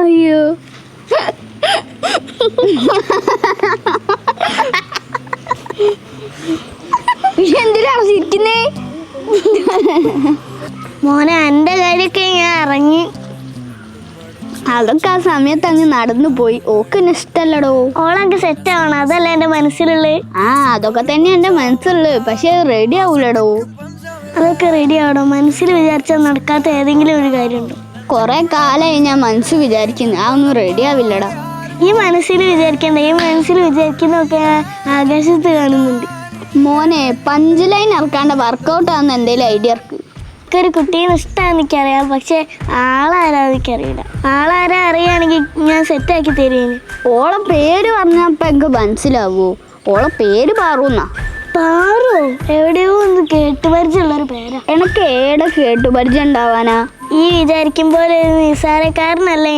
അയ്യോ എന്തിനാണ് ചിരിക്കുന്നേ? മോനെ എൻ്റെ കാര്യമൊക്കെ ഞാൻ ഇറങ്ങി. അതൊക്കെ ആ സമയത്ത് അങ്ങ് നടന്നു പോയി. ഓക്ക് എന്നെ ഇഷ്ടല്ലടോ. ഓളെനിക്ക് സെറ്റ് ആവണം, അതല്ല എൻ്റെ മനസ്സിലുള്ളത്. അതൊക്കെ തന്നെ എൻ്റെ മനസ്സുള്ളത്. പക്ഷെ റെഡി ആവൂലടോ. അതൊക്കെ റെഡി ആവണം. മനസ്സിൽ വിചാരിച്ചാൽ നടക്കാത്ത ഏതെങ്കിലും ഒരു കാര്യമുണ്ടോ? കൊറേ കാലമായി ഞാൻ മനസ്സ് വിചാരിക്കുന്നു, അതൊന്നും റെഡി ആവില്ലടാ. ഈ മനസ്സിൽ വിചാരിക്കണ്ട, ഈ മനസ്സിൽ വിചാരിക്കുന്നതൊക്കെ ആകാശത്ത് കാണുന്നുണ്ട്. മോനെ, 5 ലൈൻ ഇറക്കാണ്ട് വർക്കൗട്ട് ആവുന്ന എന്തെങ്കിലും ഐഡിയ ഇറക്ക്. ഒരു കുട്ടീനെ ഇഷ്ടമാണെന്ന് എനിക്കറിയാം, പക്ഷെ ആളാരാ എനിക്കറിയില്ല. ആളാരാ അറിയുകയാണെങ്കിൽ ഞാൻ സെറ്റാക്കി തരുന്നു. ഓളെ പേര് പറഞ്ഞപ്പോ എനിക്ക് മനസ്സിലാവോ? ഓളെ പേര് പാറുന്നാ. പാറോ? എവിടെയോ ഒന്ന് കേട്ടുപരിചയമുള്ളൊരു പേരാ. എനക്ക് ഏടെ കേട്ടുപരിചയം ഉണ്ടാവാനാ? ഈ വിചാരിക്കും പോലെ നിസ്സാരക്കാരനല്ലേ.